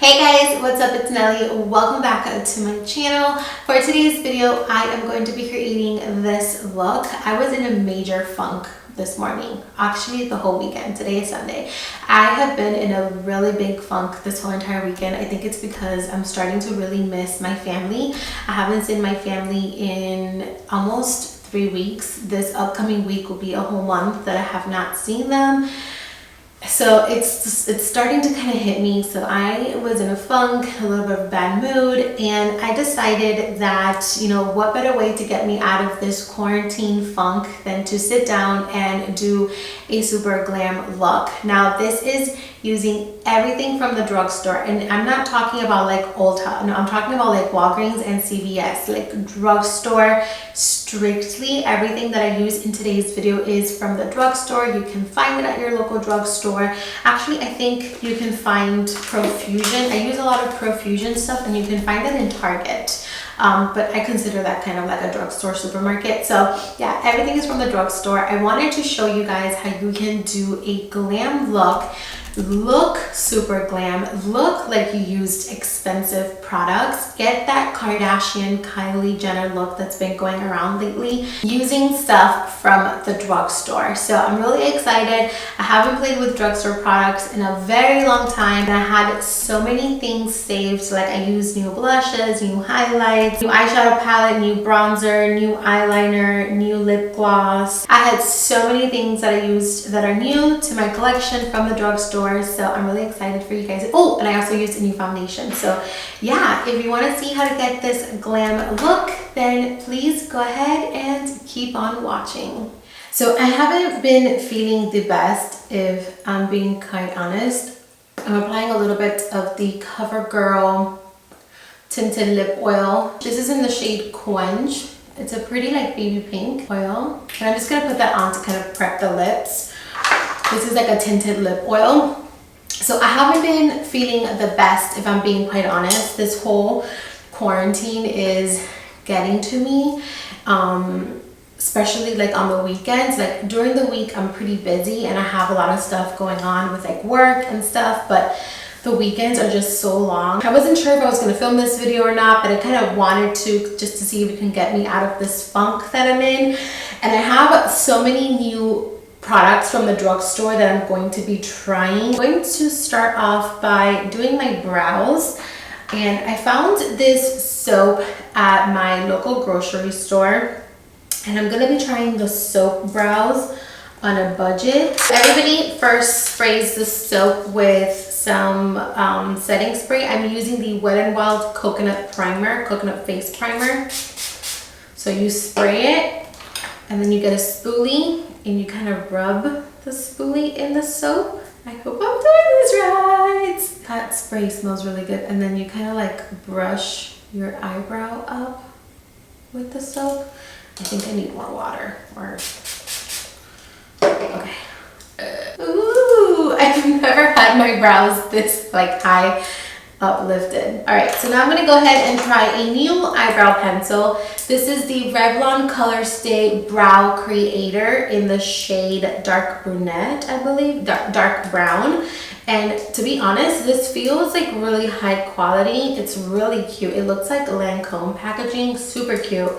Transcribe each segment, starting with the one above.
Hey guys, what's up? It's Nelly. Welcome back to my channel. For today's video, I am going to be creating this look. I was in a major funk this morning, actually the whole weekend. Today is Sunday. I have been in a really big funk this whole entire weekend. I think it's because I'm starting to really miss my family. I haven't seen my family in almost 3 weeks. This upcoming week will be a whole month that I have not seen them. So it's starting to kind of hit me. So I was in a funk, a little bit of a bad mood, and I decided that, what better way to get me out of this quarantine funk than to sit down and do a super glam look. Now this is using everything from the drugstore, and I'm not talking about like Ulta. No, I'm talking about like Walgreens and CVS, like drugstore. Strictly everything that I use in today's video is from the drugstore. You can find it at your local drugstore. Actually, I think you can find Profusion. I use a lot of Profusion stuff, and you can find it in Target. But I consider that kind of like a drugstore supermarket. So yeah, everything is from the drugstore. I wanted to show you guys how you can do a glam look super glam, look like you used expensive products, get that Kardashian Kylie Jenner look that's been going around lately using stuff from the drugstore. So I'm really excited. I haven't played with drugstore products in a very long time, and I had so many things saved. Like I used new blushes, new highlights, new eyeshadow palette, new bronzer, new eyeliner, new lip gloss. I had so many things that I used that are new to my collection from the drugstore. So I'm really excited for you guys. Oh, and I also used a new foundation. So yeah, if you want to see how to get this glam look, then please go ahead and keep on watching. So I haven't been feeling the best, if I'm being quite honest. I'm applying a little bit of the CoverGirl tinted lip oil. This is in the shade Quench. It's a pretty like baby pink oil. And I'm just gonna put that on to kind of prep the lips. This is like a tinted lip oil. So I haven't been feeling the best, if I'm being quite honest. This whole quarantine is getting to me, especially like on the weekends. Like during the week, I'm pretty busy and I have a lot of stuff going on with like work and stuff, but the weekends are just so long. I wasn't sure if I was gonna film this video or not, but I kind of wanted to, just to see if it can get me out of this funk that I'm in. And I have so many new products from the drugstore that I'm going to be trying. I'm going to start off by doing my brows, and I found this soap at my local grocery store, and I'm gonna be trying the soap brows on a budget. Everybody first sprays the soap with some setting spray. I'm using the Wet n Wild coconut primer, coconut face primer. So you spray it, and then you get a spoolie, and you kind of rub the spoolie in the soap. I hope I'm doing this right. That spray smells really good. And then you kind of like brush your eyebrow up with the soap. I think I need more water. Okay. Ooh, I've never had my brows this like high uplifted. All right, so now I'm gonna go ahead and try a new eyebrow pencil. This is the Revlon Color Stay Brow Creator in the shade Dark Brunette, I believe, dark brown. And to be honest, this feels like really high quality. It's really cute. It looks like Lancome packaging, super cute.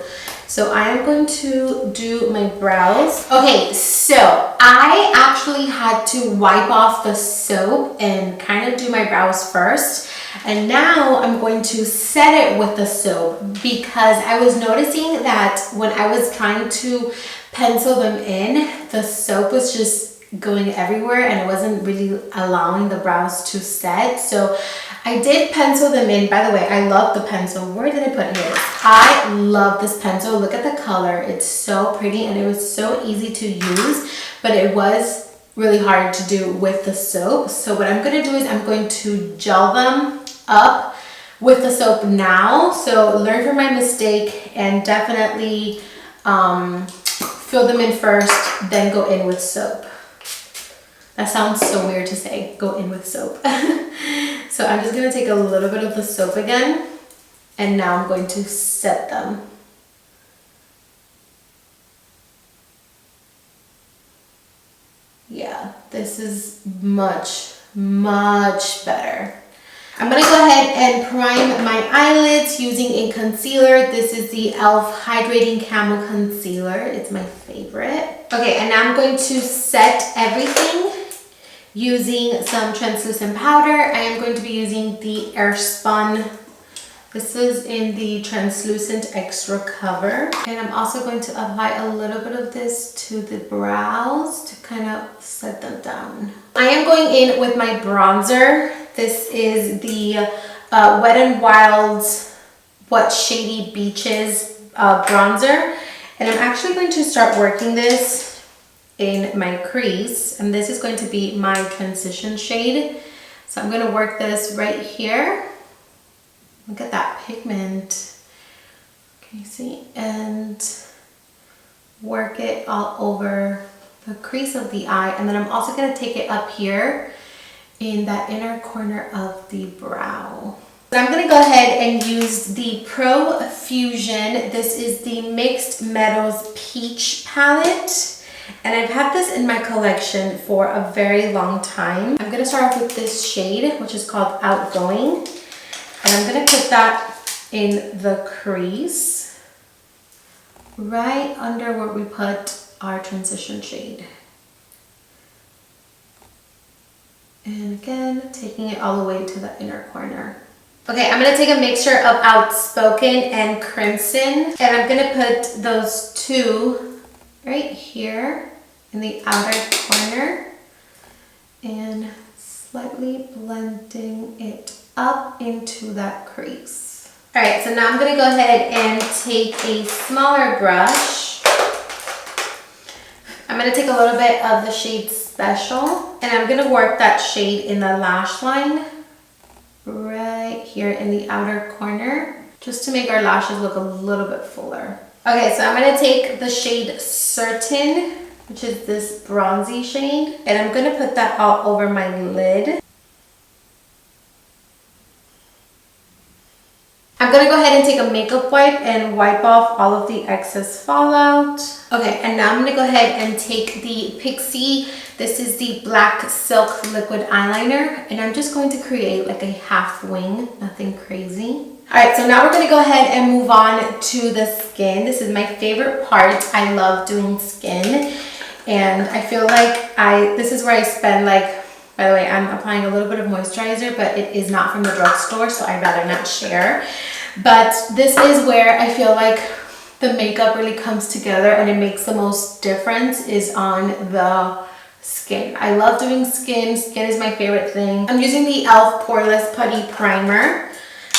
So I am going to do my brows. Okay, so I actually had to wipe off the soap and kind of do my brows first. And now I'm going to set it with the soap, because I was noticing that when I was trying to pencil them in, the soap was just going everywhere and it wasn't really allowing the brows to set. So I did pencil them in. By the way, I love the pencil. Where did I put it? Here. I love this pencil. Look at the color. It's so pretty and it was so easy to use, but it was really hard to do with the soap. So what I'm going to do is I'm going to gel them up with the soap now. So learn from my mistake and definitely fill them in first, then go in with soap. That sounds so weird to say, go in with soap. So I'm just going to take a little bit of the soap again, and now I'm going to set them. Yeah, this is much, much better. I'm gonna go ahead and prime my eyelids using a concealer. This is the e.l.f. Hydrating Camo Concealer. It's my favorite. Okay, and now I'm going to set everything using some translucent powder. I am going to be using the Airspun. This is in the translucent extra cover. And I'm also going to apply a little bit of this to the brows to kind of set them down. I am going in with my bronzer. This is the Wet n Wild What Shady Beaches bronzer. And I'm actually going to start working this in my crease. And this is going to be my transition shade. So I'm going to work this right here. Look at that pigment. Can you see? And work it all over the crease of the eye. And then I'm also going to take it up here in that inner corner of the brow. So I'm going to go ahead and use the Pro Fusion. This is the Mixed Meadows Peach palette. And I've had this in my collection for a very long time. I'm going to start off with this shade, which is called Outgoing. And I'm going to put that in the crease, right under where we put our transition shade. And again, taking it all the way to the inner corner. Okay, I'm going to take a mixture of Outspoken and Crimson. And I'm going to put those two right here in the outer corner. And slightly blending it up into that crease. All right, so now I'm gonna go ahead and take a smaller brush. I'm gonna take a little bit of the shade Special, and I'm gonna work that shade in the lash line right here in the outer corner, just to make our lashes look a little bit fuller. Okay, so I'm gonna take the shade Certain, which is this bronzy shade, and I'm gonna put that all over my lid. I'm gonna go ahead and take a makeup wipe and wipe off all of the excess fallout. Okay, and now I'm gonna go ahead and take the Pixie. This is the Black Silk Liquid Eyeliner, and I'm just going to create like a half wing, nothing crazy. All right, so now we're gonna go ahead and move on to the skin. This is my favorite part. I love doing skin, and I feel like this is where I spend like, by the way, I'm applying a little bit of moisturizer, but it is not from the drugstore, so I'd rather not share. But this is where I feel like the makeup really comes together and it makes the most difference is on the skin. I love doing skin. Skin is my favorite thing. I'm using the e.l.f. Poreless Putty Primer.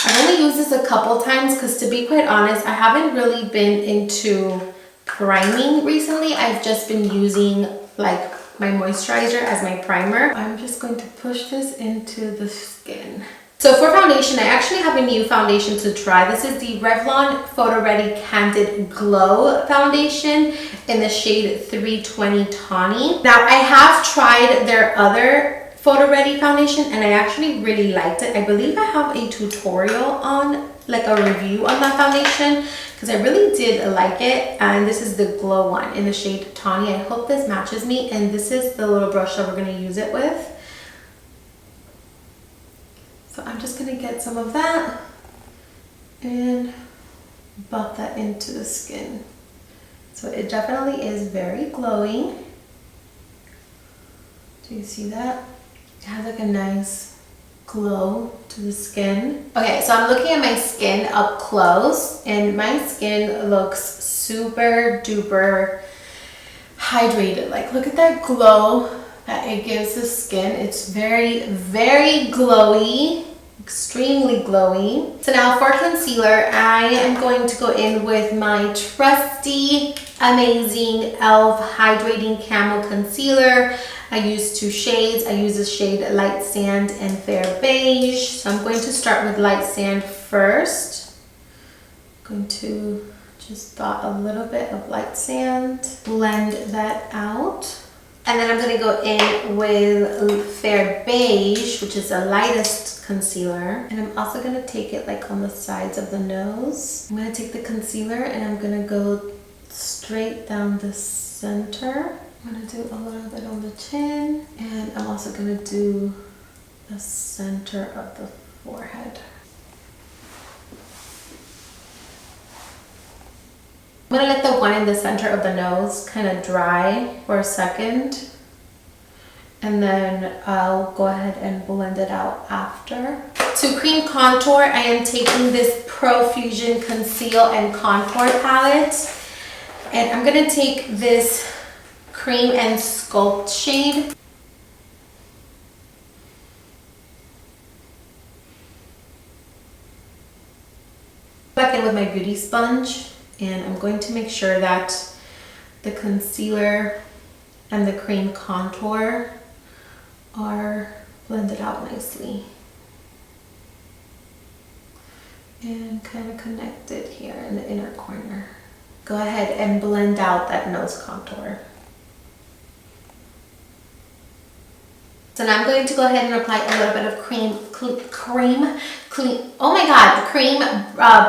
I've only used this a couple times because, to be quite honest, I haven't really been into priming recently. I've just been using like my moisturizer as my primer. I'm just going to push this into the skin. So for foundation, I actually have a new foundation to try. This is the Revlon Photo Ready Candid Glow Foundation in the shade 320 Tawny. Now, I have tried their other Photo Ready foundation and I actually really liked it. I believe I have a tutorial on, like a review on that foundation, because I really did like it. And this is the Glow one in the shade Tawny. I hope this matches me, and this is the little brush that we're going to use it with. So I'm just going to get some of that and buff that into the skin. So it definitely is very glowing. Do you see that? It has like a nice glow to the skin. Okay, so I'm looking at my skin up close, and my skin looks super duper hydrated. Like, look at that glow that it gives the skin. It's very, very glowy, extremely glowy. So now for concealer, I am going to go in with my trusty, amazing e.l.f. Hydrating Camo Concealer. I use two shades. I use the shade Light Sand and Fair Beige. So I'm going to start with Light Sand first. I'm going to just dot a little bit of Light Sand, blend that out. And then I'm going to go in with Fair Beige, which is the lightest concealer. And I'm also going to take it like on the sides of the nose. I'm going to take the concealer and I'm going to go straight down the center. I'm going to do a little bit on the chin. And I'm also going to do the center of the forehead. I'm gonna let the one in the center of the nose kind of dry for a second. And then I'll go ahead and blend it out after. To cream contour, I am taking this Pro Fusion Conceal and Contour palette. And I'm gonna take this Cream and Sculpt shade. Back in with my beauty sponge, and I'm going to make sure that the concealer and the cream contour are blended out nicely. And kind of connected here in the inner corner. Go ahead and blend out that nose contour. So now I'm going to go ahead and apply a little bit of cream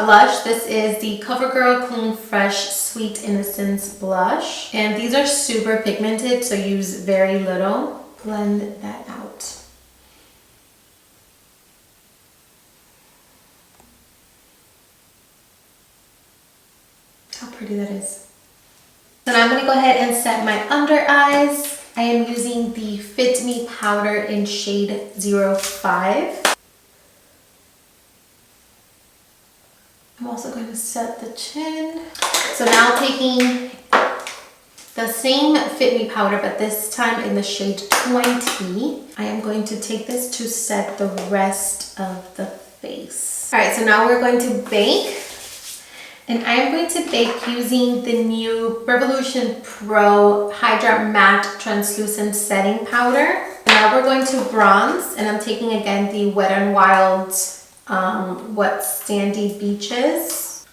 blush. This is the CoverGirl Clean Fresh Sweet Innocence blush. And these are super pigmented, so use very little. Blend that out. How pretty that is. So now I'm going to go ahead and set my under eyes. I am using the Fit Me powder in shade 05. I'm also going to set the chin. So now taking the same Fit Me powder, but this time in the shade 20, I am going to take this to set the rest of the face. All right, so now we're going to bake. And I am going to bake using the new Revolution Pro Hydra Matte Translucent Setting Powder. Now we're going to bronze, and I'm taking again the Wet n Wild Wet Sandy Beaches.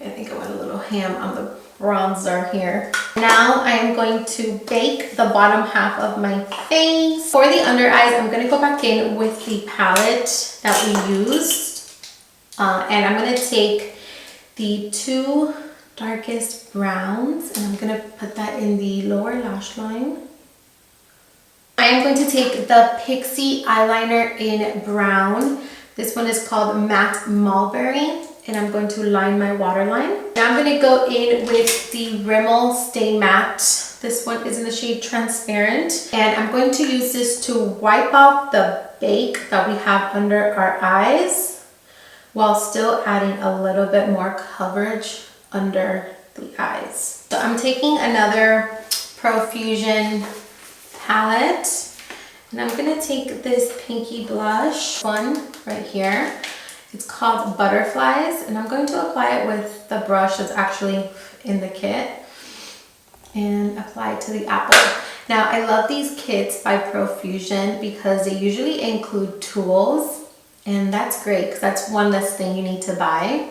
I think I went a little ham on the bronzer here. Now I am going to bake the bottom half of my face. For the under eyes, I'm going to go back in with the palette that we used. And I'm going to take the two darkest browns, and I'm going to put that in the lower lash line. I am going to take the Pixie eyeliner in brown. This one is called Matte Mulberry. And I'm going to line my waterline. Now I'm going to go in with the Rimmel Stay Matte. This one is in the shade Transparent. And I'm going to use this to wipe out the bake that we have under our eyes while still adding a little bit more coverage under the eyes. So I'm taking another Pro Fusion palette, and I'm going to take this pinky blush one right here. It's called Butterflies, and I'm going to apply it with the brush that's actually in the kit and apply it to the apple. Now, I love these kits by Pro Fusion because they usually include tools, and that's great because that's one less thing you need to buy.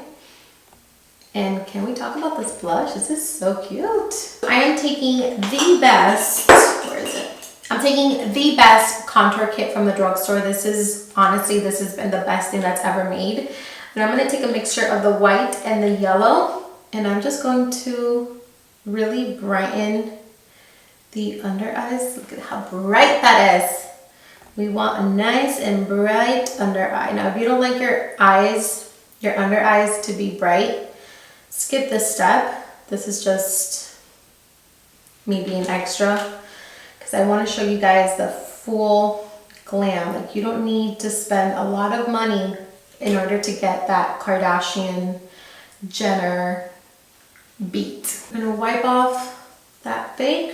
And can we talk about this blush? This is so cute. I am taking the best, where is it? I'm taking the best contour kit from the drugstore. This is, honestly, this has been the best thing that's ever made. And I'm going to take a mixture of the white and the yellow, and I'm just going to really brighten the under eyes. Look at how bright that is. We want a nice and bright under eye. Now, if you don't like your eyes, your under eyes to be bright, skip this step. This is just me being extra. I want to show you guys the full glam. Like, you don't need to spend a lot of money in order to get that Kardashian Jenner beat. I'm going to wipe off that bake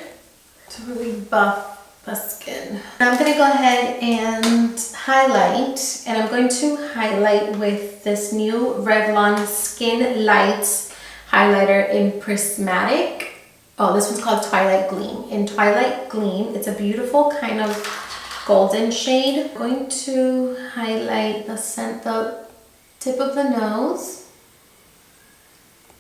to really buff the skin. Now I'm going to go ahead and highlight, and I'm going to highlight with this new Revlon Skin Lights highlighter in Prismatic. Oh, this one's called Twilight Gleam. In Twilight Gleam, it's a beautiful kind of golden shade. I'm going to highlight the tip of the nose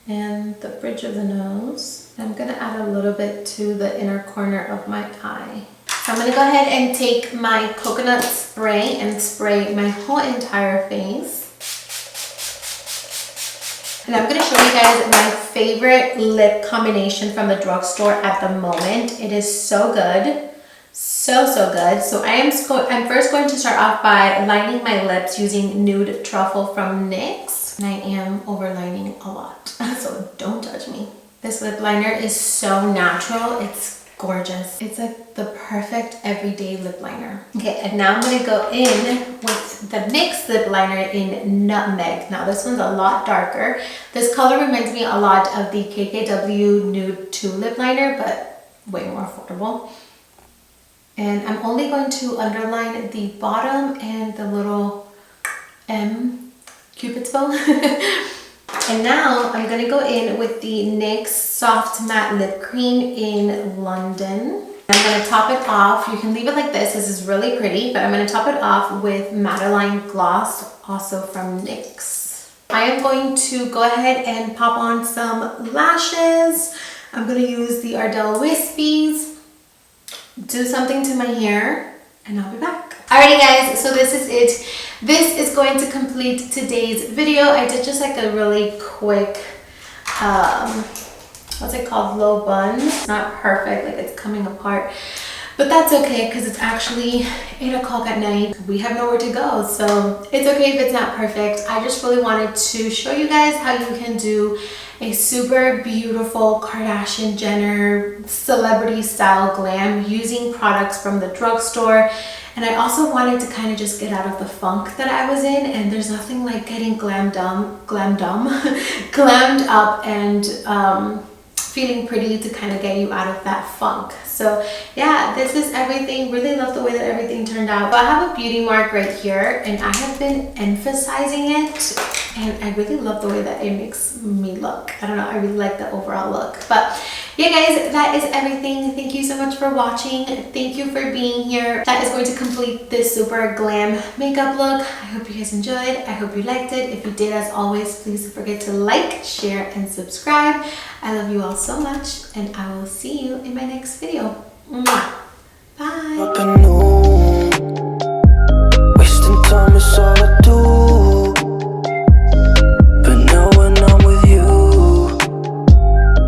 and the bridge of the nose. I'm going to add a little bit to the inner corner of my eye. So I'm going to go ahead and take my coconut spray and spray my whole entire face. And I'm going to show you guys my favorite lip combination from the drugstore at the moment. It is so good. So good. So I'm first going to start off by lining my lips using Nude Truffle from NYX. And I am overlining a lot, so don't judge me. This lip liner is so natural. It's gorgeous. It's like the perfect everyday lip liner. Okay, and now I'm going to go in with the NYX lip liner in Nutmeg. Now this one's a lot darker. This color reminds me a lot of the KKW Nude 2 lip liner, but way more affordable. And I'm only going to underline the bottom and the little M Cupid's bow. And now I'm going to go in with the NYX Soft Matte Lip Cream in London. I'm going to top it off. You can leave it like this. This is really pretty, but I'm going to top it off with Madeline Gloss, also from NYX. I am going to go ahead and pop on some lashes. I'm going to use the Ardell Wispies, do something to my hair, and I'll be back. Alrighty guys, so this is it. This is going to complete today's video. I did just like a really quick, what's it called, low bun. It's not perfect, like it's coming apart, but that's okay because it's actually 8 o'clock at night. We have nowhere to go, so it's okay if it's not perfect. I just really wanted to show you guys how you can do a super beautiful Kardashian Jenner celebrity style glam using products from the drugstore. And I also wanted to kind of just get out of the funk that I was in, and there's nothing like getting glammed up and feeling pretty to kind of get you out of that funk. So yeah, this is everything. Really love the way that everything turned out. So I have a beauty mark right here, and I have been emphasizing it, and I really love the way that it makes me look. I don't know, I really like the overall look. But yeah guys, that is everything. Thank you so much for watching. Thank you for being here. That is going to complete this super glam makeup look. I hope you guys enjoyed. I hope you liked it. If you did, as always, please don't forget to like, share, and subscribe. I love you all so much, and I will see you in my next video. Mwah.